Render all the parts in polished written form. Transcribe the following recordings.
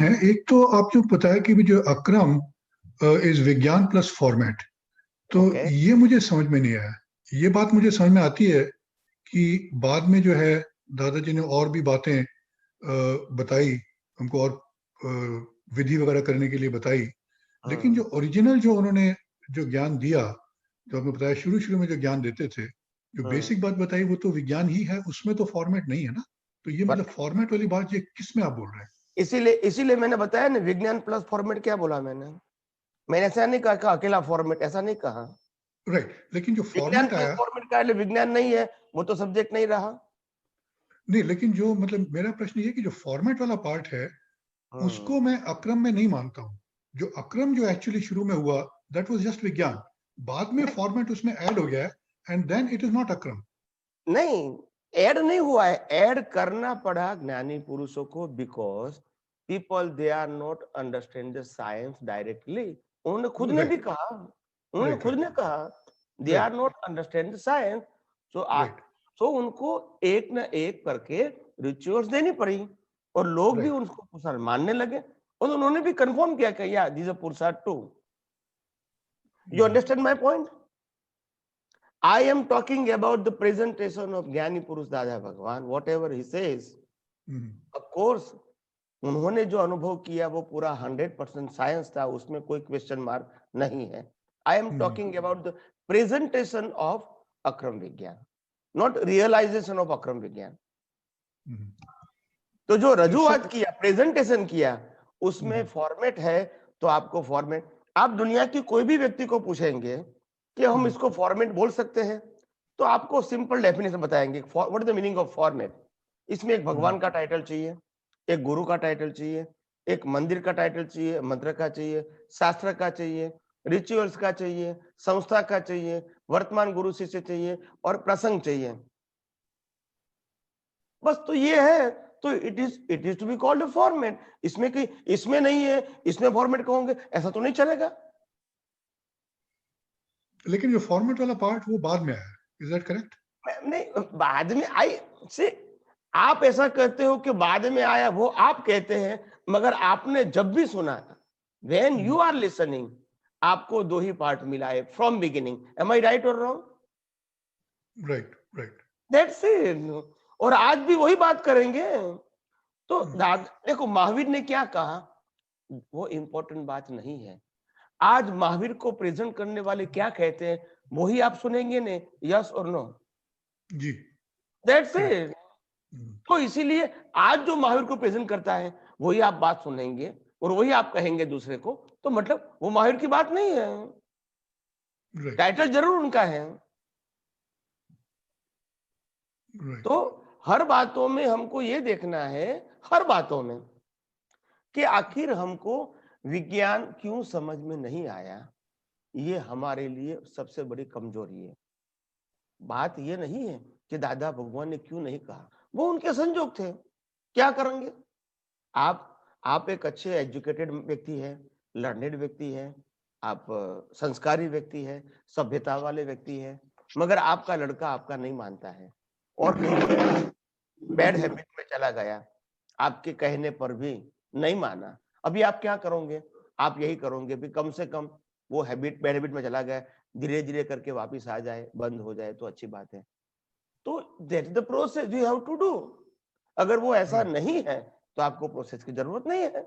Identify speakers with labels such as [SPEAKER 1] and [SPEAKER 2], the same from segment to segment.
[SPEAKER 1] है। एक तो आप जो बताया कि भी जो अक्रम इज विज्ञान प्लस फॉर्मेट, तो
[SPEAKER 2] Okay.
[SPEAKER 1] ये मुझे समझ में नहीं आया। ये बात मुझे समझ में आती है कि बाद में जो है दादाजी ने और भी बातें बताई हमको, और विधि वगैरह करने के लिए बताई। लेकिन जो ओरिजिनल जो उन्होंने जो ज्ञान दिया, जो आपने बताया शुरू शुरू में जो ज्ञान देते थे, जो बेसिक बात बताई, वो तो विज्ञान ही है, उसमें तो फॉर्मेट नहीं है ना। तो ये मतलब फॉर्मेट वाली बात ये किस में आप बोल रहे हैं?
[SPEAKER 2] इसीलिए मैंने बताया ना, विज्ञान प्लस फॉर्मेट। क्या बोला मैंने ऐसा नहीं कहा कि अकेला फॉर्मेट, ऐसा नहीं कहा।
[SPEAKER 1] राइट, लेकिन जो
[SPEAKER 2] विज्ञान
[SPEAKER 1] फॉर्मेट
[SPEAKER 2] प्लस
[SPEAKER 1] आया,
[SPEAKER 2] फॉर्मेट का विज्ञान नहीं है, वो तो सब्जेक्ट नहीं रहा।
[SPEAKER 1] नहीं, लेकिन जो मतलब मेरा प्रश्न ये कि जो फॉर्मेट वाला पार्ट है उसको मैं अक्रम में नहीं मानता हूँ। जो अक्रम जो एक्चुअली शुरू में हुआ, दैट वाज जस्ट विज्ञान। बाद में फॉर्मेट उसमें ऐड हो गया and then it is not Akram.
[SPEAKER 2] नहीं, ऐड नहीं हुआ है, ऐड करना पड़ा ज्ञानी पुरुषों को, because people they are not understand the science directly. उन्होंने खुद ने भी
[SPEAKER 1] राइट,
[SPEAKER 2] कहा, उन्होंने
[SPEAKER 1] राइट,
[SPEAKER 2] खुद ने
[SPEAKER 1] राइट,
[SPEAKER 2] कहा they are
[SPEAKER 1] right,
[SPEAKER 2] not understand the science.
[SPEAKER 1] Right,
[SPEAKER 2] so उनको एक न एक करके रिचुअल्स देनी पड़ी, और लोग भी
[SPEAKER 1] राइट।
[SPEAKER 2] उनको पुरुषार्थ मानने लगे, और उन्होंने भी कंफर्म किया कि या दिस अ पुरुषार्थ too. You understand my point? I am talking about the presentation of Jnani Purush Dada Bhagwan, whatever he says. Of course, उन्होंने जो अनुभव किया वो पूरा 100% साइंस था, उसमें कोई क्वेश्चन मार्क नहीं है। I am talking about the presentation of अक्रम विज्ञान, not realization of अक्रम विज्ञान। तो जो रजूआत किया, प्रेजेंटेशन किया, उसमें फॉर्मेट है, तो आपको फॉर्मेट, आप दुनिया की कोई भी व्यक्ति को पूछेंगे कि हम इसको फॉर्मेट बोल सकते हैं, तो आपको सिंपल डेफिनेशन बताएंगे, what is the meaning of format. इसमें एक भगवान का टाइटल चाहिए, एक गुरु का टाइटल चाहिए, एक मंदिर का टाइटल चाहिए, मंत्र का चाहिए, शास्त्र का चाहिए, रिचुअल्स का चाहिए, संस्था का चाहिए, वर्तमान गुरु शिष्य चाहिए, और प्रसंग चाहिए। बस तो ये है, तो it is to be called a format. इसमें कि इसमें नहीं है, इसमें फॉर्मेट कहोगे, ऐसा तो नहीं चलेगा।
[SPEAKER 1] लेकिन जो फॉर्मेट वाला पार्ट वो बाद में आया, इज दैट करेक्ट?
[SPEAKER 2] नहीं, बाद में आई से, आप ऐसा कहते हो कि बाद में आया, वो आप कहते हैं, मगर आपने जब भी सुना, व्हेन यू आर लिसनिंग, आपको दो ही पार्ट मिला है from beginning. Am I right और wrong?
[SPEAKER 1] Right, right.
[SPEAKER 2] That's it. और आज भी वही बात करेंगे। तो देखो, महावीर ने क्या कहा, वो इंपॉर्टेंट बात नहीं है। आज महावीर को प्रेजेंट करने वाले क्या कहते हैं, वही आप सुनेंगे ने, यस और नो?
[SPEAKER 1] Ji,
[SPEAKER 2] that's it. तो इसीलिए आज जो महावीर को प्रेजेंट करता है, वही आप बात सुनेंगे, और वही आप कहेंगे दूसरे को, तो मतलब वो महावीर की बात नहीं है।
[SPEAKER 1] राइट,
[SPEAKER 2] टाइटल जरूर उनका है।
[SPEAKER 1] राइट।
[SPEAKER 2] तो हर बातों में हमको ये देखना है, हर बातों में, कि आखिर हमको विज्ञान क्यों समझ में नहीं आया। ये हमारे लिए सबसे बड़ी कमजोरी है। बात ये नहीं है कि दादा भगवान ने क्यों नहीं कहा, वो उनके संजोग थे, क्या करेंगे। आप एक अच्छे एजुकेटेड व्यक्ति है, लर्नेड व्यक्ति है, आप संस्कारी व्यक्ति है, सभ्यता वाले व्यक्ति है, मगर आपका लड़का आपका नहीं मानता है, और कहीं बैड हैबिट में चला गया, आपके कहने पर भी नहीं माना। अभी आप क्या करोगे? आप यही करोगे भी कम से कम वो हैबिट, बैड हैबिट में चला गया, धीरे धीरे करके वापस आ जाए, बंद हो जाए तो अच्छी बात है। तो that is the process you have to do. अगर वो ऐसा नहीं है तो आपको प्रोसेस की जरूरत नहीं है।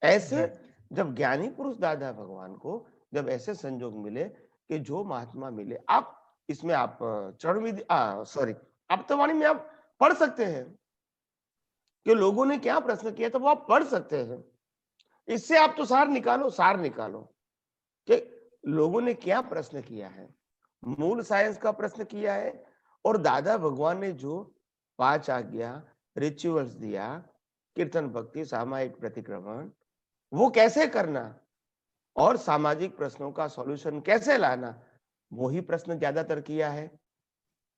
[SPEAKER 2] ऐसे जब ज्ञानी पुरुष दादा भगवान को जब ऐसे संजोग मिले कि जो महात्मा मिले, आप इसमें आप चरण विधि सॉरी आप्तवाणी में आप पढ़ सकते हैं कि लोगों ने क्या प्रश्न किया, तो वो आप पढ़ सकते हैं। इससे आप तो सार निकालो कि लोगों ने क्या प्रश्न किया है, मूल साइंस का प्रश्न किया है, और दादा भगवान ने जो 5 आज्ञा रिचुअल्स दिया, कीर्तन भक्ति सामायिक प्रतिक्रमण, वो कैसे करना, और सामाजिक प्रश्नों का सॉल्यूशन कैसे लाना, वही प्रश्न ज्यादातर किया है,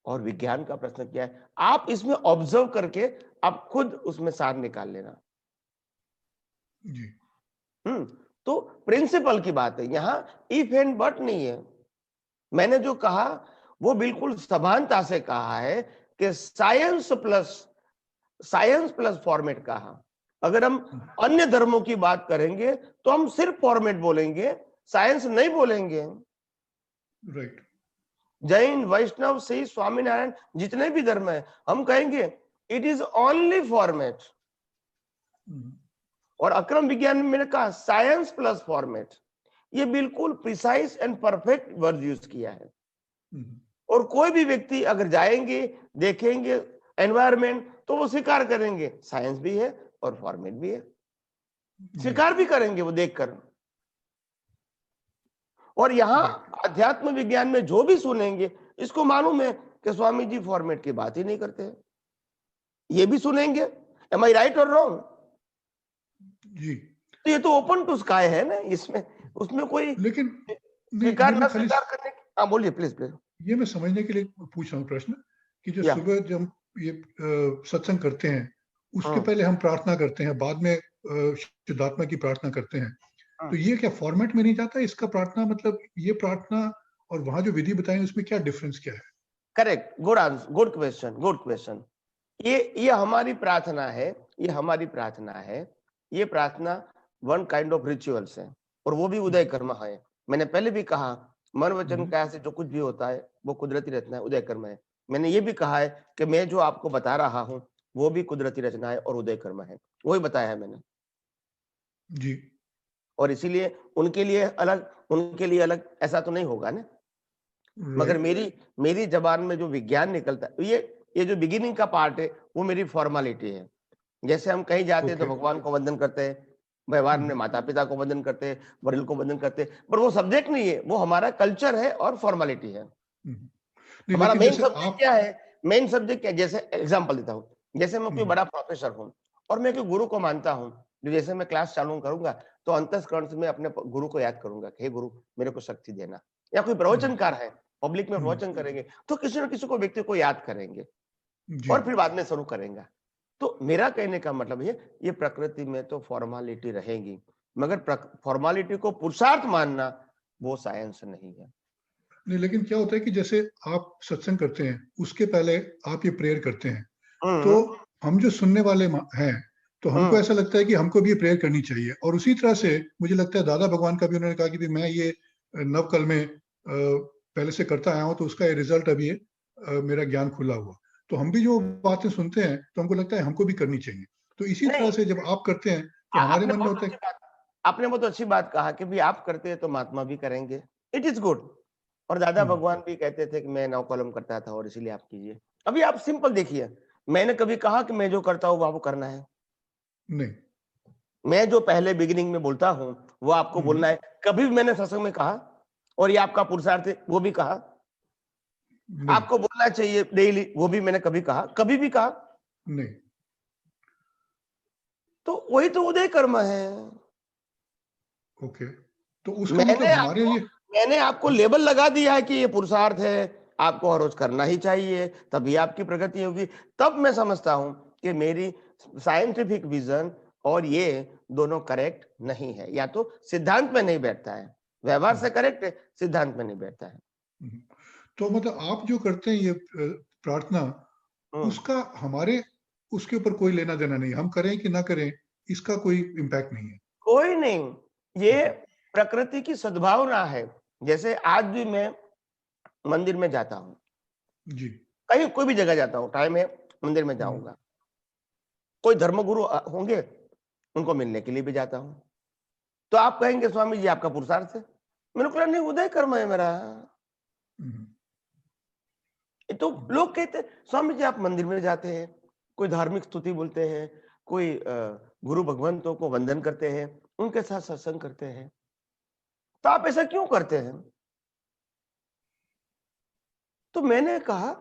[SPEAKER 2] और विज्ञान का प्रश्न किया है। आप इसमें ऑब्जर्व करके आप खुद उसमें सार निकाल लेना।
[SPEAKER 1] जी।
[SPEAKER 2] तो प्रिंसिपल की बात है, यहां इफ एंड बट नहीं है। मैंने जो कहा वो बिल्कुल सभानता से कहा है कि साइंस प्लस फॉर्मेट कहा, अगर हम अन्य धर्मों की बात करेंगे तो हम सिर्फ फॉर्मेट बोलेंगे, साइंस नहीं बोलेंगे।
[SPEAKER 1] राइट।
[SPEAKER 2] जैन, वैष्णव, सिख, स्वामीनारायण, जितने भी धर्म है, हम कहेंगे इट इज ओनली फॉर्मेट। और अक्रम विज्ञान में मैंने कहा साइंस प्लस फॉर्मेट, ये बिल्कुल precise and perfect word use किया है। और कोई भी व्यक्ति अगर जाएंगे, देखेंगे एनवायरमेंट, तो वो स्वीकार करेंगे साइंस भी है और फॉर्मेट भी है, स्वीकार भी करेंगे वो देखकर। और यहाँ अध्यात्म विज्ञान में जो भी सुनेंगे, इसको मालूम है कि स्वामी जी फॉर्मेट की बात ही नहीं करते हैं, ये भी सुनेंगे। एम आई राइट और रॉन्ग?
[SPEAKER 1] जी।
[SPEAKER 2] तो ये तो ओपन टू स्काई है ना, इसमें उसमें कोई
[SPEAKER 1] लेकिन
[SPEAKER 2] स्वीकार ना स्वीकार करने की। हाँ बोलिए प्लीज प्लीज।
[SPEAKER 1] ये मैं समझने के लिए पूछ रहा हूँ प्रश्न कि जो
[SPEAKER 2] या।
[SPEAKER 1] सुबह जब ये सत्संग करते हैं, उसके पहले हम प्रार्थना करते हैं, बाद में शुद्धात्मा की प्रार्थना करते हैं, तो ये क्या फॉर्मेट में नहीं जाता इसका प्रार्थना? मतलब ये प्रार्थना और वहां जो विधि बताई उसमें क्या डिफरेंस क्या है?
[SPEAKER 2] Correct, good answer, good question, good question. ये हमारी प्रार्थना है, ये हमारी प्रार्थना है, ये प्रार्थना वन काइंड ऑफ रिचुअल्स है, और वो भी उदय कर्म है। मैंने पहले भी कहा मन वचन काया से जो कुछ भी होता है वो कुदरती रचना है, उदय कर्म है। मैंने ये भी कहा है कि मैं जो आपको बता रहा हूँ वो भी कुदरती रचना है और उदय कर्म है, वही बताया है मैंने
[SPEAKER 1] जी।
[SPEAKER 2] और इसीलिए उनके लिए अलग ऐसा तो नहीं होगा ना। मगर मेरी जबान में जो विज्ञान निकलता है, ये जो बिगिनिंग का पार्ट है वो मेरी फॉर्मेलिटी है। जैसे हम कहीं जाते हैं तो भगवान को वंदन करते हैं, व्यवहार में माता पिता को वंदन करते हैं, वरील को वंदन करते हैं, पर वो सब्जेक्ट नहीं है, वो हमारा कल्चर है और फॉर्मेलिटी है। हमारा मेन सब्जेक्ट क्या है? मेन सब्जेक्ट क्या? जैसे एग्जांपल देता हूँ, जैसे मैं कोई बड़ा प्रोफेसर हूँ और मैं कोई गुरु को मानता हूँ, जैसे मैं क्लास चालू करूंगा तो अंतस्करण से मैं अपने गुरु को याद करूंगा, हे गुरु मेरे को शक्ति देना। या कोई प्रवचनकार है, पब्लिक में प्रवचन करेंगे तो किसी न किसी को व्यक्ति को याद करेंगे और फिर बाद में शुरू करेंगे। तो मेरा कहने का मतलब ये प्रकृति में तो फॉर्मेलिटी रहेगी, मगर फॉर्मेलिटी को पुरुषार्थ मानना वो साइंस नहीं है।
[SPEAKER 1] नहीं, लेकिन क्या होता है कि जैसे आप सत्संग करते हैं, उसके पहले आप ये प्रेयर करते हैं, तो हम जो सुनने वाले हैं, तो हमको ऐसा लगता है कि हमको भी ये प्रेयर करनी चाहिए। और उसी तरह से मुझे लगता है दादा भगवान का भी उन्होंने कहा कि मैं ये नवकल में पहले से करता आया हूँ, तो उसका रिजल्ट अभी मेरा ज्ञान खुला हुआ। तो हम भी जो बातें सुनते हैं तो हमको लगता है हमको भी करनी चाहिए। तो इसी तरह से जब आप करते हैं तो हमारे मन में होता है।
[SPEAKER 2] आपने बहुत अच्छी बात कहा कि भी आप करते हैं तो महात्मा भी करेंगे, इट इज गुड। और दादा भगवान भी कहते थे कि मैं नौ कलम करता था और इसीलिए आप कीजिए। अभी आप सिंपल देखिए, मैंने कभी कहा कि मैं जो करता हूँ वो आपको करना है?
[SPEAKER 1] नहीं।
[SPEAKER 2] मैं जो पहले बिगिनिंग में बोलता हूँ वो आपको बोलना है? कभी भी मैंने सत्संग में कहा? और ये आपका पुरुषार्थ है वो भी कहा? आपको बोलना चाहिए डेली, वो भी मैंने कभी कहा? कभी भी कहा?
[SPEAKER 1] नहीं।
[SPEAKER 2] तो वही तो उदय कर्म है।
[SPEAKER 1] ओके, तो उसका मतलब हमारे लिए
[SPEAKER 2] मैंने आपको लेबल लगा दिया है कि ये पुरुषार्थ है, आपको हर रोज करना ही चाहिए, तभी आपकी प्रगति होगी। तब मैं समझता हूं कि मेरी साइंटिफिक विजन और ये दोनों करेक्ट नहीं है, या तो सिद्धांत में नहीं बैठता है, व्यवहार से करेक्ट है, सिद्धांत में नहीं बैठता है।
[SPEAKER 1] तो मतलब आप जो करते हैं ये प्रार्थना, उसका हमारे उसके ऊपर कोई लेना देना नहीं, हम करें कि ना करें इसका कोई इम्पैक्ट नहीं है? कोई
[SPEAKER 2] नहीं, ये प्रकृति की सद्भावना है। जैसे आज भी मैं मंदिर में जाता हूँ जी, कहीं कोई भी जगह जाता हूँ, टाइम है मंदिर में जाऊंगा, कोई धर्मगुरु होंगे उनको मिलने के लिए भी जाता हूँ। तो आप कहेंगे स्वामी जी आपका पुरुषार्थ है? मैंने कहा नहीं, उदय कर्म है मेरा। तो लोग कहते स्वामी जी आप मंदिर में जाते हैं, कोई धार्मिक स्तुति बोलते हैं, कोई गुरु भगवंतों को वंदन करते हैं, उनके साथ सत्संग करते हैं, तो आप ऐसा क्यों करते हैं? तो मैंने कहा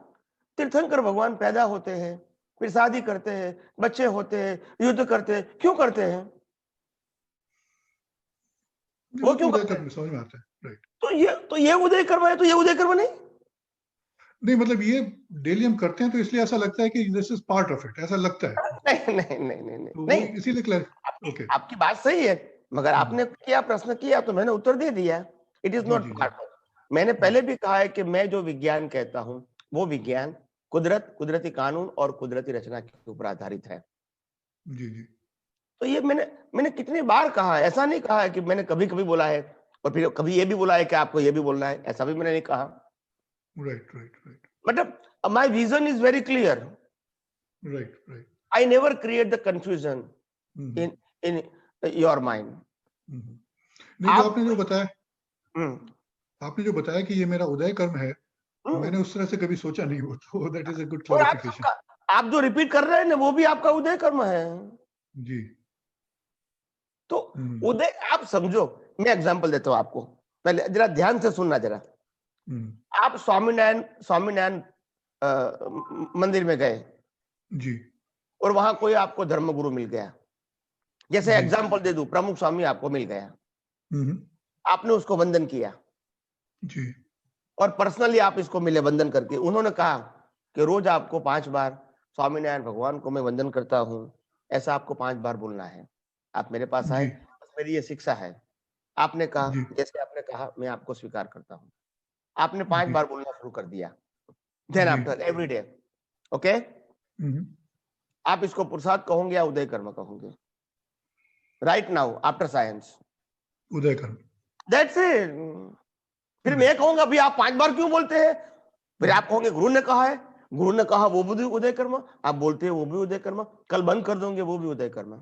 [SPEAKER 2] तीर्थंकर भगवान पैदा होते हैं, फिर शादी करते हैं, बच्चे होते हैं, युद्ध करते हैं, क्यों करते हैं? वो क्यों करते हैं? समझ में आता है, राइट। तो ये उदय कर्म है, तो ये उदय कर्म नहीं? नहीं, मतलब ये डेली हम करते हैं तो इसलिए ऐसा लगता है कि this is part of it, ऐसा लगता है। नहीं नहीं नहीं नहीं नहीं, नहीं इसीलिए क्लियर। ओके, आपकी बात सही है, मगर आपने क्या प्रश्न किया तो मैंने उत्तर दे दिया। It is not part of. मैंने पहले भी कहा है कि मैं जो विज्ञान कहता हूं वो विज्ञान कुदरती कानून और कुदरती रचना के ऊपर आधारित है। जी जी। तो ये मैंने कितनी बार कहा है, ऐसा नहीं कहा है कि मैंने कभी कभी बोला है और फिर कभी ये भी बोला है कि आपको ये भी बोलना है, ऐसा भी मैंने नहीं कहा।
[SPEAKER 1] राइट राइट राइट
[SPEAKER 2] मतलब my vision is very clear.
[SPEAKER 1] Right right
[SPEAKER 2] I never create the confusion in your mind.
[SPEAKER 1] नहीं, जो
[SPEAKER 2] आप
[SPEAKER 1] आपने जो बताया,
[SPEAKER 2] हम्म,
[SPEAKER 1] आपने जो बताया कि ये मेरा उदय कर्म है,
[SPEAKER 2] हम्म,
[SPEAKER 1] मैंने उस तरह से कभी सोचा नहीं हो, तो दैट इज अ गुड
[SPEAKER 2] और आप
[SPEAKER 1] क्लैरिफिकेशन।
[SPEAKER 2] सबका, आप जो रिपीट कर रहे हैं ना, वो भी आपका उदय कर्म है।
[SPEAKER 1] जी।
[SPEAKER 2] तो उदय, आप समझो, मैं एग्जांपल देता हूं आपको, पहले जरा ध्यान से सुनना जरा। आप स्वामीनारायण स्वामीनारायण मंदिर में गए
[SPEAKER 1] जी
[SPEAKER 2] और वहां कोई आपको धर्मगुरु मिल गया, जैसे
[SPEAKER 1] जी
[SPEAKER 2] एग्जांपल दे दूं, प्रमुख स्वामी आपको मिल गया, आपने उसको वंदन किया
[SPEAKER 1] जी
[SPEAKER 2] और पर्सनली आप इसको मिले वंदन करके, उन्होंने कहा कि रोज आपको 5 बार स्वामीनारायण भगवान को मैं वंदन करता हूं, ऐसा आपको 5 बार बोलना है। आप मेरे पास आए,
[SPEAKER 1] जी
[SPEAKER 2] बस मेरी ये शिक्षा है। आपने कहा,
[SPEAKER 1] जी
[SPEAKER 2] जैसे आपने कहा, मैं आपको स्वीकार करता हूं। आपने 5
[SPEAKER 1] जी
[SPEAKER 2] बार बोलना शुरू कर दिया, देन
[SPEAKER 1] जी
[SPEAKER 2] आफ्टर एवरी डे, ओके, आप इसको पुरुषार्थ कहोगे या उदय कर्म कहोगे? राइट नाउ आफ्टर साइंस,
[SPEAKER 1] उदय कर्म।
[SPEAKER 2] That's it. फिर मैं कहूंगा भाई आप 5 बार क्यों बोलते हैं? फिर आप कहोगे गुरु ने कहा है, गुरु ने कहा वो भी उदय कर्म, आप बोलते हैं वो भी उदय कर्म, कल बंद कर दोगे वो भी उदय कर्म।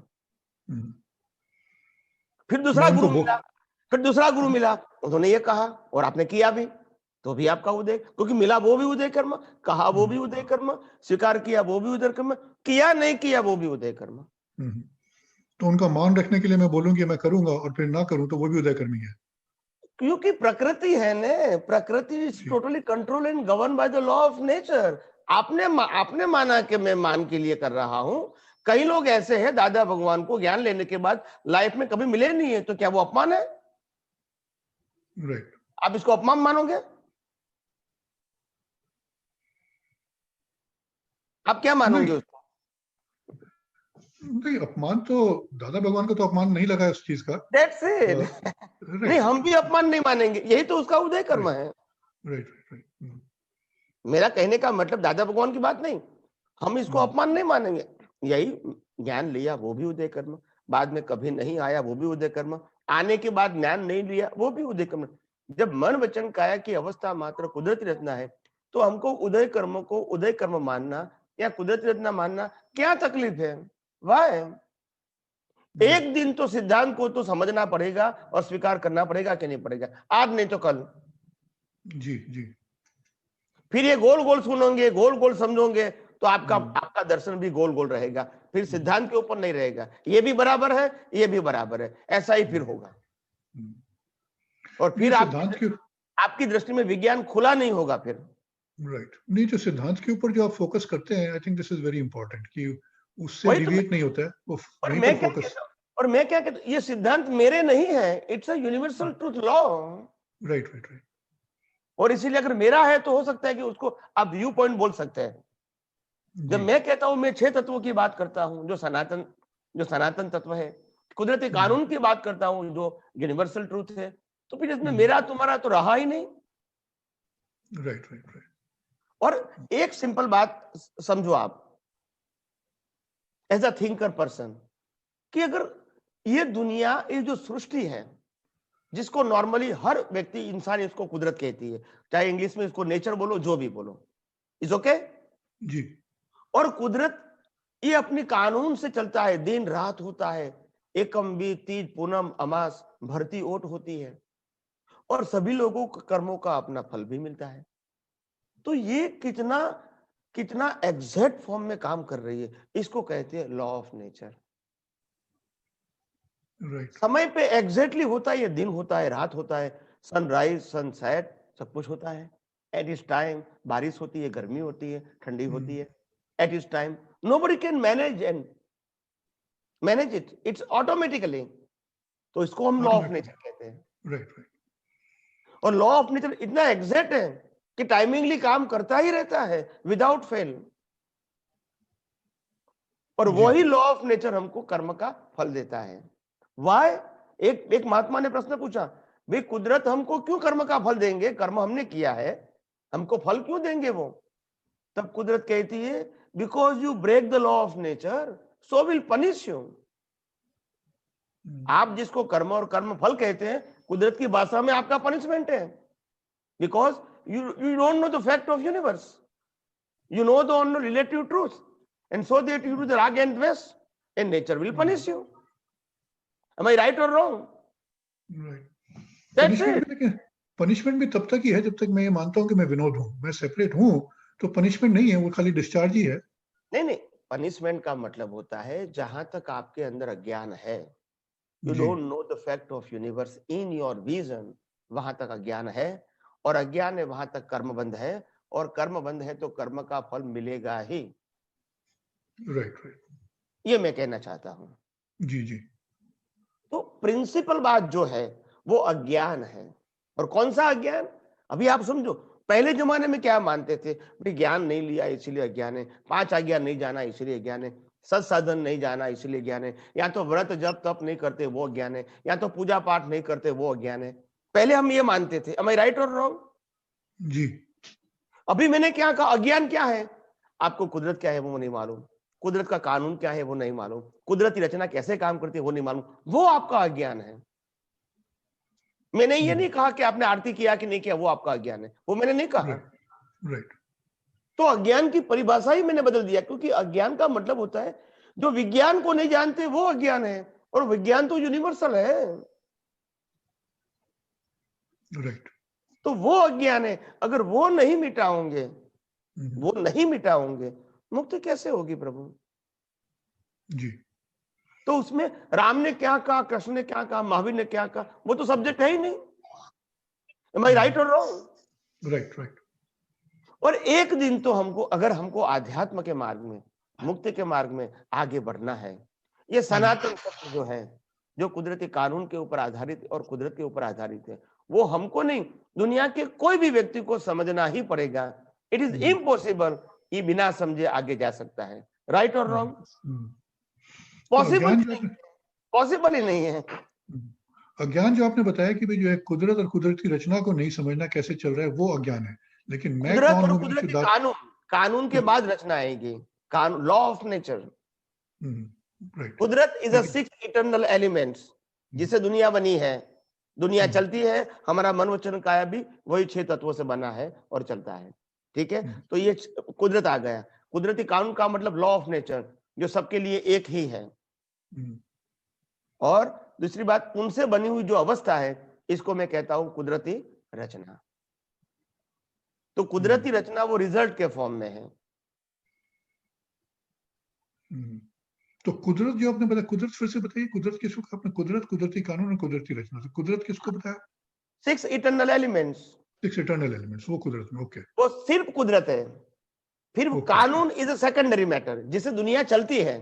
[SPEAKER 2] फिर
[SPEAKER 1] तो मैं
[SPEAKER 2] दूसरा
[SPEAKER 1] उनको
[SPEAKER 2] गुरु मिला, फिर दूसरा गुरु मिला, उन्होंने ये कहा और आपने किया भी, तो भी आपका उदय, क्योंकि मिला वो भी उदय कर्म, कहा वो भी उदय कर्म, स्वीकार किया वो भी उदय कर्म, किया नहीं किया वो भी उदय कर्म।
[SPEAKER 1] तो उनका मान रखने के लिए मैं बोलूं कि मैं करूंगा और फिर ना करूं तो वो भी उदय कर्मी है।
[SPEAKER 2] क्योंकि प्रकृति है ने, प्रकृति इज
[SPEAKER 1] जी
[SPEAKER 2] totally control and govern by the law of nature. आपने माना कि मैं मान के लिए कर रहा हूं। कई लोग ऐसे हैं, दादा भगवान को ज्ञान लेने के बाद लाइफ में कभी मिले नहीं है, तो क्या वो अपमान है?
[SPEAKER 1] राइट।
[SPEAKER 2] आप इसको अपमान मानोगे? आप क्या मानोगे
[SPEAKER 1] नहीं
[SPEAKER 2] उसको?
[SPEAKER 1] नहीं, अपमान तो दादा भगवान को तो अपमान नहीं लगा उस चीज का।
[SPEAKER 2] That's it. नहीं,
[SPEAKER 1] राइट
[SPEAKER 2] हम भी अपमान नहीं मानेंगे, यही तो उसका उदय कर्म
[SPEAKER 1] राइट
[SPEAKER 2] है।
[SPEAKER 1] राइट राइट
[SPEAKER 2] मेरा कहने का मतलब दादा भगवान की बात नहीं, हम इसको अपमान नहीं मानेंगे। यही ज्ञान लिया वो भी उदय कर्म, बाद में कभी नहीं आया वो भी उदय कर्म, आने के बाद ज्ञान नहीं लिया वो भी उदय कर्म। जब मन वचन काया की अवस्था मात्र कुदरती रचना है, तो हमको उदय कर्म को उदय कर्म मानना या कुदरती रचना मानना क्या तकलीफ है? वाह, एक दिन तो सिद्धांत को तो समझना पड़ेगा और स्वीकार करना पड़ेगा कि नहीं पड़ेगा, आज नहीं तो कल।
[SPEAKER 1] जी जी
[SPEAKER 2] फिर ये गोल गोल सुनोगे, गोल गोल समझोगे, तो आपका दर्शन भी गोल गोल रहेगा, फिर सिद्धांत के ऊपर नहीं रहेगा। ये भी बराबर है, ये भी बराबर है, ऐसा ही फिर होगा। और
[SPEAKER 1] ये
[SPEAKER 2] फिर
[SPEAKER 1] सिद्धांत के
[SPEAKER 2] आपकी दृष्टि में विज्ञान खुला नहीं होगा फिर।
[SPEAKER 1] राइट नहीं, जो सिद्धांत के ऊपर जो आप फोकस करते हैं, I think this is very important कि उससे
[SPEAKER 2] वही तो
[SPEAKER 1] डिविएट नहीं होता है वो,
[SPEAKER 2] और
[SPEAKER 1] वहीं
[SPEAKER 2] मैं
[SPEAKER 1] पर
[SPEAKER 2] क्या
[SPEAKER 1] फोकस।
[SPEAKER 2] कहता हूं, और मैं क्या कहता हूं, ये सिद्धांत मेरे नहीं है, it's a universal truth law.
[SPEAKER 1] Right right right
[SPEAKER 2] और इसीलिए अगर मेरा है तो हो सकता है कि उसको आप व्यू पॉइंट बोल सकते हैं। जब
[SPEAKER 1] जी
[SPEAKER 2] मैं कहता हूं, मैं 6 तत्वों की बात करता हूं, जो सनातन तत्व है, कुदरती कानून की बात करता हूं, जो यूनिवर्सल ट्रूथ है, तो फिर इसमें मेरा तुम्हारा तो रहा ही नहीं।
[SPEAKER 1] राइट राइट राइट
[SPEAKER 2] और एक सिंपल बात समझो आप, एज अ थिंकर पर्सन, कि अगर ये दुनिया, ये जो सृष्टि है, जिसको नॉर्मली हर व्यक्ति, इंसान इसको कुदरत कहती है, चाहे इंग्लिश में इसको नेचर बोलो, जो भी बोलो, इज ओके।
[SPEAKER 1] जी
[SPEAKER 2] और कुदरत ये अपनी कानून से चलता है, दिन रात होता है, एकम बीज तीज पूनम अमास भरती ओट होती है, और सभी लोगों को कर्मों का अपना फल भी मिलता है। तो ये कितना कितना एग्जैक्ट फॉर्म में काम कर रही है, इसको कहते हैं लॉ ऑफ नेचर।
[SPEAKER 1] राइट
[SPEAKER 2] समय पे एग्जैक्टली होता है, ये दिन होता है, रात होता है, सनराइज सनसेट सब कुछ होता है। एट इस टाइम बारिश होती है, गर्मी होती है, ठंडी होती है, एट इस time nobody can manage it, it's automatically. तो इसको हम लॉ ऑफ नेचर
[SPEAKER 1] ऑटोमेटिक
[SPEAKER 2] कहते हैं।
[SPEAKER 1] राइट राइट
[SPEAKER 2] और लॉ ऑफ नेचर इतना एग्जैक्ट है कि टाइमिंगली काम करता ही रहता है विदाउट फेल। और
[SPEAKER 1] जी
[SPEAKER 2] वही लॉ ऑफ नेचर हमको कर्म का फल देता है। वाई? एक महात्मा ने प्रश्न पूछा, भाई कुदरत हमको क्यों कर्म का फल देंगे, कर्म हमने किया है, हमको फल क्यों देंगे वो? तब कुदरत कहती है, because you break the law of nature, so will punish you. आप जिसको कर्म और कर्म फल कहते हैं, कुदरत की भाषा में आपका पनिशमेंट है, because you don't know the fact of universe, you know the only relative truth, and so that you do the rag and dvesh, and nature will punish you. Am I right or wrong?
[SPEAKER 1] Right.
[SPEAKER 2] That's
[SPEAKER 1] punishment
[SPEAKER 2] it.
[SPEAKER 1] भी लेकिन punishment भी तब तक ही है जब तक मैं ये मानता हूँ कि मैं विनोद हूँ, मैं सेपरेट हूँ, तो पनिशमेंट नहीं है, वो खाली डिस्चार्ज ही है।
[SPEAKER 2] नहीं नहीं, पनिशमेंट का मतलब होता है जहां तक आपके अंदर अज्ञान है, यू
[SPEAKER 1] जी
[SPEAKER 2] don't know the fact of universe in your vision, वहां तक अज्ञान है, और अज्ञान है वहां तक कर्म बंध है, और कर्म बंध है तो कर्म का फल मिलेगा ही।
[SPEAKER 1] राइट राइट,
[SPEAKER 2] ये मैं कहना चाहता हूं।
[SPEAKER 1] जी जी
[SPEAKER 2] तो प्रिंसिपल बात जो है वो अज्ञान है। और कौन सा अज्ञान? अभी आप समझो, पहले जमाने में क्या मानते थे, भाई ज्ञान नहीं लिया इसलिए अज्ञान है, 5 आज्ञा नहीं जाना इसलिए ज्ञान है, सत साधन नहीं जाना इसलिए ज्ञान है, या तो व्रत जब तप नहीं करते वो ज्ञान है, या तो पूजा पाठ नहीं करते वो अज्ञान है। पहले हम ये मानते थे। एम आई राइट और रॉन्ग?
[SPEAKER 1] जी।
[SPEAKER 2] अभी मैंने क्या कहा, अज्ञान क्या है? आपको कुदरत क्या है वो नहीं मालूम, कुदरत का कानून क्या है वो नहीं मालूम, कुदरत की रचना कैसे काम करती है वो नहीं मालूम, वो आपका अज्ञान है। मैंने ये नहीं कहा कि आपने आरती किया कि नहीं किया वो आपका अज्ञान है, वो मैंने नहीं कहा।
[SPEAKER 1] राइट।
[SPEAKER 2] तो अज्ञान की परिभाषा ही मैंने बदल दिया, क्योंकि अज्ञान का मतलब होता है जो विज्ञान को नहीं जानते वो अज्ञान है, और विज्ञान तो यूनिवर्सल है।
[SPEAKER 1] राइट।
[SPEAKER 2] तो वो अज्ञान है, अगर वो नहीं मिटाओगे, वो नहीं मिटाओगे, मुक्ति कैसे होगी प्रभु?
[SPEAKER 1] जी।
[SPEAKER 2] तो उसमें राम ने क्या कहा, कृष्ण ने क्या कहा, महावीर ने क्या कहा, वो तो सब्जेक्ट है ही नहीं। एम आई राइट और रॉन्ग?
[SPEAKER 1] Right right.
[SPEAKER 2] और एक दिन तो हमको, अगर हमको आध्यात्म के मार्ग में, मुक्ति के मार्ग में आगे बढ़ना है, ये सनातन सत्य जो है, जो कुदरती कानून के ऊपर आधारित और कुदरत के ऊपर आधारित है, वो हमको नहीं, दुनिया के कोई भी व्यक्ति को समझना ही पड़ेगा। इट इज इम्पॉसिबल ये बिना समझे आगे जा सकता है। राइट और रॉन्ग? पॉसिबल नहीं, पॉसिबल ही नहीं है।
[SPEAKER 1] अज्ञान जो आपने बताया कि भाई जो है कुदरत और कुदरत की रचना को नहीं समझना कैसे चल रहा है, वो अज्ञान है। लेकिन मैं
[SPEAKER 2] कुदरत
[SPEAKER 1] कौन
[SPEAKER 2] और
[SPEAKER 1] हूँ?
[SPEAKER 2] कुदरती कानून, कानून के बाद रचना आएगी, कानून, लॉ ऑफ नेचर।
[SPEAKER 1] राइट।
[SPEAKER 2] कुदरत इज अ 6 इटर्नल एलिमेंट्स, जिसे दुनिया बनी है, दुनिया चलती है, हमारा मन वचन काया भी वही 6 तत्वों से बना है और चलता है। ठीक है, तो ये कुदरत आ गया। कुदरती कानून का मतलब लॉ ऑफ नेचर, जो सबके लिए एक ही है। और दूसरी बात, उनसे बनी हुई जो अवस्था है, इसको मैं कहता हूं कुदरती रचना। तो कुदरती रचना वो रिजल्ट के फॉर्म में है।
[SPEAKER 1] तो कुदरत जो आपने बताया, कुदरत फिर से बताइए, कुदरत किसको कहा आपने? कुदरत, कुदरती कानून और कुदरती रचना। तो कुदरत किसको बताया?
[SPEAKER 2] 6 इटर्नल एलिमेंट्स।
[SPEAKER 1] 6 इटर्नल एलिमेंट्स, वो कुदरत में। ओके,
[SPEAKER 2] वो सिर्फ कुदरत है। फिर कानून इज अ सेकेंडरी मैटर, जिससे दुनिया चलती है।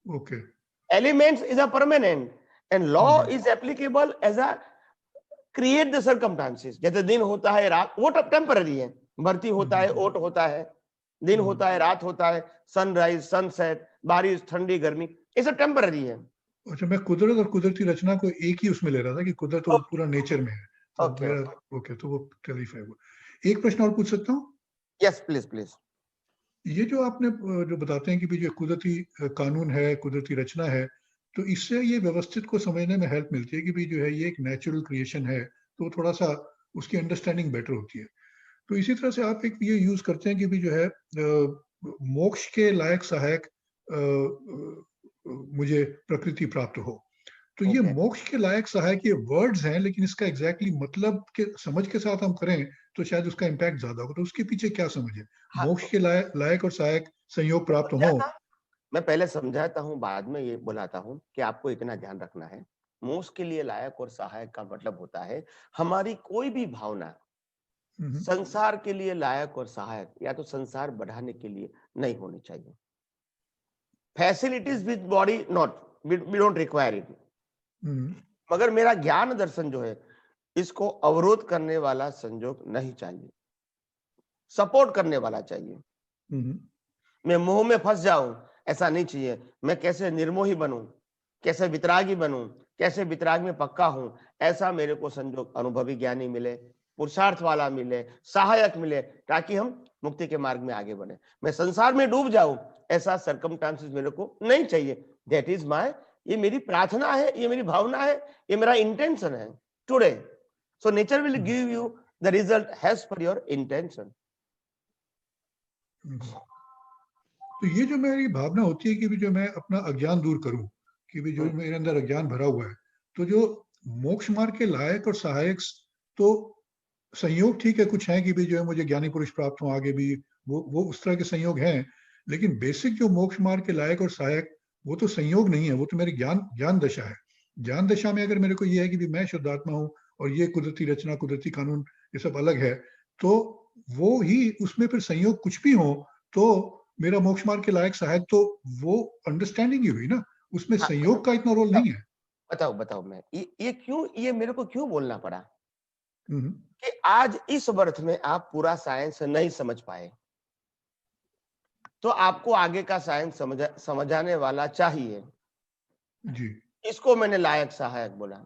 [SPEAKER 1] Okay.
[SPEAKER 2] Elements is a permanent, and law is applicable as a create the circumstances. जैसे दिन होता है, रात, वो टेम्पररी है, भर्ती होता है, ओट होता है, दिन होता है, रात होता है, सनराइज, सनसेट, बारिश, ठंडी, गर्मी, ये सब टेम्पररी है।
[SPEAKER 1] अच्छा, मैं कुदरत और कुदरती रचना को एक ही उसमें ले रहा था कि कुदरत तो पूरा नेचर में है, तो मेरा ओके, तो वो क्लैरिफाई हुआ। एक प्रश्न और पूछ सकता हूँ?
[SPEAKER 2] Yes please please. ये
[SPEAKER 1] जो आपने जो बताते हैं कि भी जो कुदरती कानून है, कुदरती रचना है, तो इससे ये व्यवस्थित को समझने में हेल्प मिलती है कि भी जो है ये एक नेचुरल क्रिएशन है, तो थोड़ा सा उसकी अंडरस्टैंडिंग बेटर होती है। तो इसी तरह से आप एक ये यूज करते हैं कि भी जो है मोक्ष के लायक सहायक मुझे प्रकृति प्राप्त हो। तो ये मोक्ष के लायक सहायक ये वर्ड्स हैं, लेकिन इसका एग्जैक्टली मतलब के समझ के साथ हम करें तो शायद उसका इम्पैक्ट ज्यादा होगा। तो उसके पीछे क्या समझ है? मोक्ष के लायक और सहायक संयोग प्राप्त हो।
[SPEAKER 2] मैं पहले समझाता हूँ, बाद में ये बुलाता हूँ कि आपको इतना ध्यान रखना है। मोक्ष के लिए लायक और सहायक का मतलब होता है हमारी कोई भी भावना संसार के लिए लायक और सहायक या तो संसार बढ़ाने के लिए नहीं होनी चाहिए। Facilities with body not, we don't require it. मगर मेरा ज्ञान दर्शन जो है, इसको अवरोध करने वाला संयोग नहीं चाहिए, सपोर्ट करने वाला चाहिए। मैं मोह में फंस जाऊं, ऐसा नहीं चाहिए। मैं कैसे निर्मोही बनूं, कैसे वितरागी बनूं, कैसे वितराग में पक्का हूं, ऐसा मेरे को संयोग अनुभवी ज्ञानी मिले, पुरुषार्थ वाला मिले, सहायक मिले, ताकि हम मुक्ति के मार्ग में आगे बढ़े। मैं संसार में डूब जाऊं, ऐसा सर्कमस्टांसेस मेरे को नहीं चाहिए। दैट इज माय ये मेरी प्रार्थना है, ये मेरी भावना है, ये मेरा इंटेंशन है today. So nature will give you the result has per your intention.
[SPEAKER 1] तो ये जो मेरी भावना होती है कि भी जो मैं अपना अज्ञान दूर करूं, कि भी जो मेरे अंदर अज्ञान भरा हुआ है, तो जो मोक्ष मार्ग के लायक और सहायक तो संयोग ठीक है, कुछ है कि भी जो है मुझे ज्ञानी पुरुष प्राप्त हो आगे भी, वो उस तरह के संयोग हैं, लेकिन बेसिक जो मोक्ष मार्ग के लायक और सहायक वो तो संयोग नहीं है, वो तो मेरी ज्ञान दशा है. ज्ञान दशा में अगर मेरे को ये है कि भी मैं शुद्धात्मा हूँ और ये कुदरती रचना, कुदरती कानून ये सब अलग है, तो वो ही उसमें फिर संयोग कुछ भी हो तो मेरा मोक्ष मार्ग के लायक सहायक तो वो अंडरस्टैंडिंग ही हुई ना, उसमें संयोग का इतना रोल नहीं है.
[SPEAKER 2] बताओ मैं ये क्यों, ये मेरे को क्यों बोलना पड़ा
[SPEAKER 1] हम्म.
[SPEAKER 2] कि आज इस बर्थ में आप पूरा साइंस नहीं समझ पाए, तो आपको आगे का साइंस समझाने वाला चाहिए
[SPEAKER 1] जी.
[SPEAKER 2] इसको मैंने लायक सहायक बोला.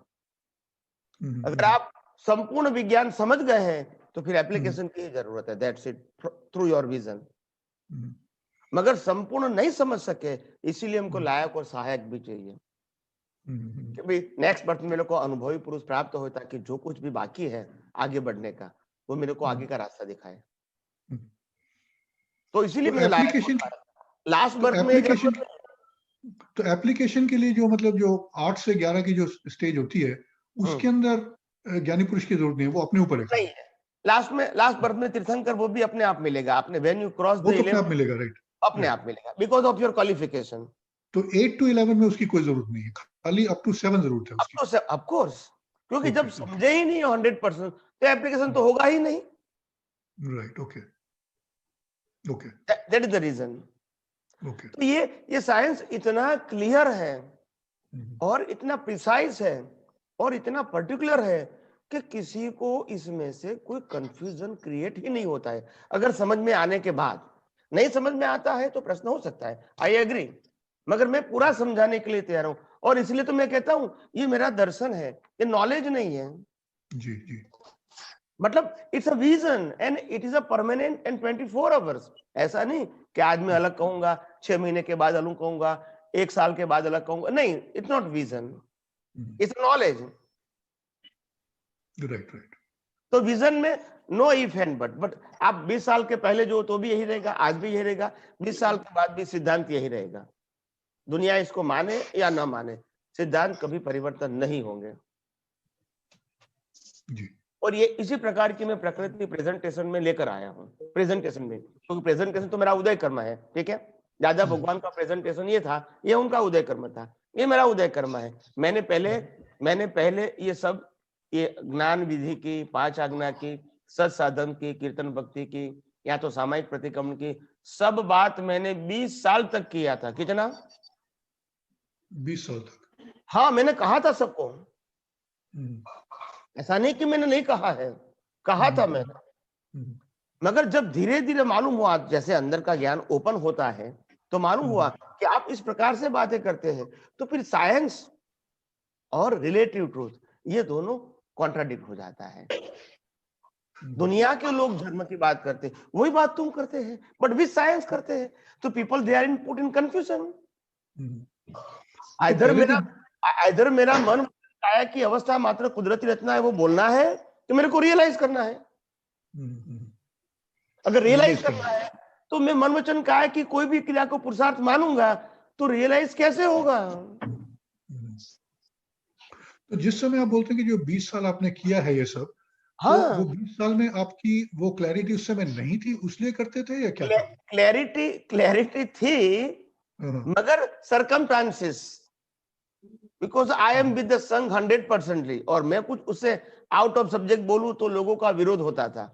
[SPEAKER 2] अगर आप संपूर्ण विज्ञान समझ गए हैं तो फिर एप्लीकेशन की जरूरत है, that's it, through your vision. मगर संपूर्ण नहीं समझ सके, इसीलिए हमको लायक और सहायक भी चाहिए कि भाई नेक्स्ट बर्थ में मेरे को अनुभवी पुरुष प्राप्त हो ताकि जो कुछ भी बाकी है आगे बढ़ने का वो मेरे को आगे का रास्ता दिखाए. तो इसीलिए मैंने लास्ट बर्थ में
[SPEAKER 1] तो एप्लीकेशन के लिए जो मतलब जो 8 से 11 की जो स्टेज होती है उसके अंदर ज्ञानी पुरुष की जरूरत नहीं है, वो अपने ऊपर है.
[SPEAKER 2] नहीं है. लास्ट बर्थ में तीर्थंकर वो भी अपने आप मिलेगा, आपने व्हेन यू क्रॉस द 11
[SPEAKER 1] अपने आप मिलेगा, राइट,
[SPEAKER 2] अपने आप मिलेगा बिकॉज ऑफ योर क्वालिफिकेशन.
[SPEAKER 1] तो 8 to 11 में उसकी कोई जरूरत नहीं है, खाली अप टू 7 जरूरत है उसकी.
[SPEAKER 2] ऑफ कोर्स, क्योंकि जब समझे ही नहीं 100% तो एप्लीकेशन तो होगा ही नहीं.
[SPEAKER 1] Right. Okay.
[SPEAKER 2] That is the reason.
[SPEAKER 1] Okay.
[SPEAKER 2] तो ये साइंस इतना क्लियर है और इतना प्रिसाइज है और इतना पर्टिकुलर है कि किसी को इसमें से कोई कंफ्यूजन क्रिएट ही नहीं होता है अगर समझ में आने के बाद. नहीं समझ में आता है तो प्रश्न हो सकता है, आई एग्री, मगर मैं पूरा समझाने के लिए तैयार हूं. और इसलिए तो मैं कहता हूं ये मेरा दर्शन है, ये नॉलेज नहीं है.
[SPEAKER 1] जी जी.
[SPEAKER 2] मतलब it's a vision and it is a permanent and 24 hours. ऐसा नहीं कि आज मैं अलग कहूंगा, 6 महीने के बाद अलग कहूंगा, 1 साल के बाद अलग कहूंगा. नहीं, it's not vision, it's knowledge.
[SPEAKER 1] Right.
[SPEAKER 2] तो विजन में नो इफ एंड बट आप 20 साल के पहले जो तो भी यही रहेगा, आज भी यही रहेगा, 20 साल के बाद भी सिद्धांत यही रहेगा. दुनिया इसको माने या ना माने, सिद्धांत कभी परिवर्तन नहीं होंगे.
[SPEAKER 1] जी.
[SPEAKER 2] और ये इसी प्रकार की मैं प्रकृति प्रेजेंटेशन में लेकर आया हूँ. प्रेजेंटेशन में, क्योंकि प्रेजेंटेशन तो मेरा उदय कर्म है, ठीक है. दादा भगवान का प्रेजेंटेशन ये था, ये उनका उदय कर्म था, ये मेरा उदय कर्म है. मैंने पहले ये सब, ये ज्ञान विधि की, 5 आज्ञा की, सत साधन की, कीर्तन भक्ति की, या तो सामायिक प्रतिक्रमण की, सब बात मैंने 20 साल तक किया था. कितना?
[SPEAKER 1] 20 साल तक.
[SPEAKER 2] हाँ, मैंने कहा था सबको. ऐसा नहीं कि मैंने नहीं कहा है, कहा था मैंने. मगर जब धीरे धीरे मालूम हुआ, जैसे अंदर का ज्ञान ओपन होता है तो मालूम हुआ कि आप इस प्रकार से बातें करते हैं, तो फिर साइंस और रिलेटिव ट्रूथ ये दोनों कॉन्ट्राडिक्ट हो जाता है. दुनिया के लोग धर्म की बात करते हैं, वही बात तुम करते हैं, बट विद साइंस करते हैं, तो people they are in put in confusion. इधर मेरा मन काया की अवस्था मात्र कुदरती रचना है वो बोलना है कि मेरे को रियलाइज करना है. अगर रियलाइज करना है तो मैं मन वचन काया की कोई भी क्रिया को पुरुषार्थ मानूंगा, तो रियलाइज कैसे होगा?
[SPEAKER 1] तो जिस समय आप बोलते हैं कि जो 20 साल आपने किया है ये सब,
[SPEAKER 2] हाँ,
[SPEAKER 1] तो वो 20 साल में आपकी वो क्लैरिटी उस समय नहीं थी, उसलिए करते थे या क्या?
[SPEAKER 2] क्लैरिटी थी, मगर circumstances, because I am with the संघ 100%, और मैं कुछ उससे आउट ऑफ सब्जेक्ट बोलूं तो लोगों का विरोध होता था.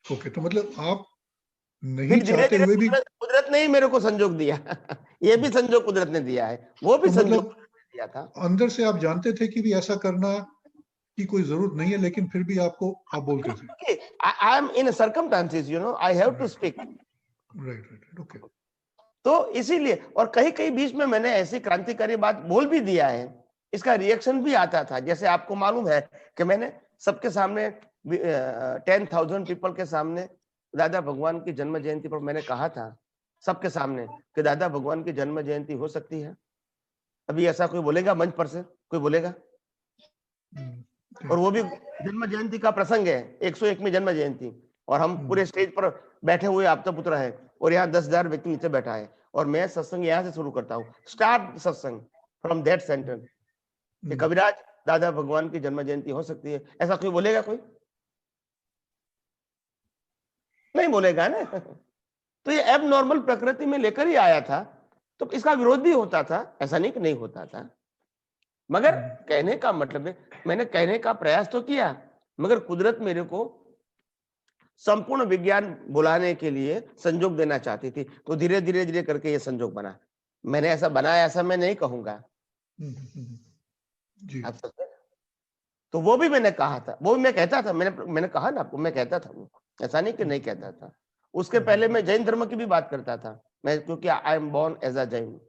[SPEAKER 1] ओके, तो मतलब आप नहीं चाहते हुए भी
[SPEAKER 2] कुदरत ने ही मेरे को संजोग दिया. ये भी संजोग कुदरत ने दिया है, वो भी
[SPEAKER 1] तो
[SPEAKER 2] संजोग दिया था.
[SPEAKER 1] अंदर से आप जानते थे कि भी ऐसा करना की कोई जरूरत नहीं है, लेकिन फिर भी आप बोलते थे.
[SPEAKER 2] I am in circumstances, you know, I have to speak.
[SPEAKER 1] Right. Okay.
[SPEAKER 2] तो इसीलिए, और कहीं कहीं बीच में मैंने ऐसी क्रांतिकारी बात बोल भी दिया है, इसका रिएक्शन भी आता था. जैसे आपको मालूम है कि मैंने सबके सामने 10,000 पीपल के सामने दादा भगवान की जन्म जयंती पर मैंने कहा था सबके सामने कि दादा भगवान की जन्म जयंती हो सकती है. अभी ऐसा कोई बोलेगा मंच पर से? कोई बोलेगा? और वो भी जन्म जयंती का प्रसंग है, 101 में जन्म जयंती, और हम पूरे स्टेज पर बैठे हुए आपता पुत्र है, और यहाँ 10,000 व्यक्ति नीचे बैठा है, और मैं सत्संग यहाँ से शुरू करता हूँ, स्टार्ट सत्संग फ्रॉम दैट सेंटर कि कविराज दादा भगवान की जन्म जयंती हो सकती है। ऐसा कोई बोलेगा? कोई नहीं बोलेगा ना। तो ये एब नॉर्मल प्रकृति में लेकर ही आया था, तो इसका विरोध भी होता था, ऐसा नहीं कि नहीं होता था, मगर कहने का मतलब है, मैंने कहने का प्रयास तो किया, मगर कुदरत मेरे को संपूर्ण विज्ञान बुलाने के लिए संजोग देना चाहती थी, तो धीरे धीरे धीरे करके ये संजोग बना। मैंने ऐसा बनाया ऐसा मैं नहीं कहूंगा।
[SPEAKER 1] जी।
[SPEAKER 2] आप समझे? तो वो भी मैंने कहा था, वो भी मैं कहता था, मैंने कहा ना आपको, मैं कहता था, वो ऐसा नहीं कि नहीं कहता था। उसके पहले मैं जैन धर्म की भी बात करता था, मैं, क्योंकि I am born as a Jain.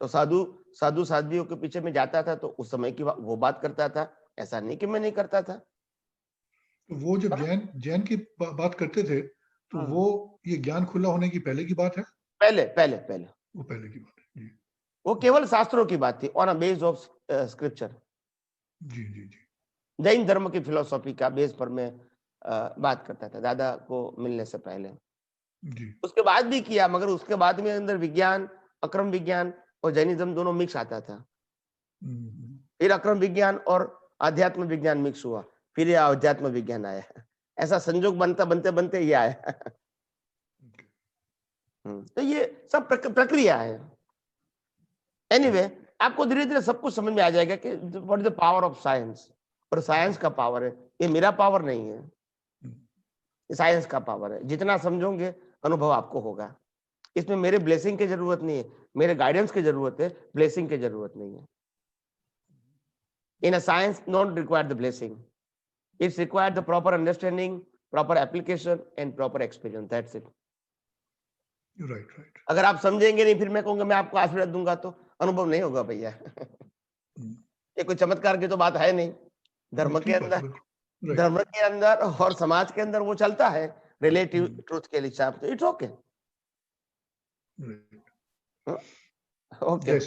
[SPEAKER 2] तो साधु साध्वियों के पीछे में जाता था, तो उस समय की वो बात करता था, ऐसा नहीं कि मैं नहीं करता था।
[SPEAKER 1] तो वो जब जैन की बात करते थे, तो वो ये ज्ञान खुला होने की पहले की बात है?
[SPEAKER 2] पहले
[SPEAKER 1] वो पहले की बात है जी।
[SPEAKER 2] वो केवल शास्त्रों की बात थी, on a base of scripture.
[SPEAKER 1] जी जी जी।
[SPEAKER 2] जैन धर्म की फिलोसॉफी का बेस पर मैं बात करता था दादा को मिलने से पहले।
[SPEAKER 1] जी।
[SPEAKER 2] उसके बाद भी किया, मगर उसके बाद में अंदर विज्ञान, अक्रम विज्ञान और जैनिज्म दोनों मिक्स आता था। फिर अक्रम विज्ञान और अध्यात्म विज्ञान मिक्स हुआ, फिर ये अध्यात्म विज्ञान आया। ऐसा संजोग बनते बनते ये आया। तो ये सब प्रक्रिया है। एनीवे, आपको धीरे धीरे सब कुछ समझ में आ जाएगा कि what is the power of science. और साइंस का पावर है, ये मेरा पावर नहीं है, ये साइंस का पावर है। जितना समझोगे अनुभव आपको होगा। इसमें मेरे ब्लेसिंग की जरूरत नहीं है, मेरे गाइडेंस की जरूरत है, ब्लेसिंग की जरूरत नहीं है। In a science, not require the blessing. It's required the proper understanding, proper application, and proper experience. That's it.
[SPEAKER 1] Right, right.
[SPEAKER 2] अगर आप समझेंगे नहीं, फिर मैं कहूंगा मैं आपको आशीर्वाद दूंगा, तो अनुभव नहीं होगा भैया। ये कोई चमत्कार की तो बात है नहीं। धर्म के अंदर और समाज के अंदर वो चलता है रिलेटिव ट्रूथ के हिसाब से। It's okay. ओके।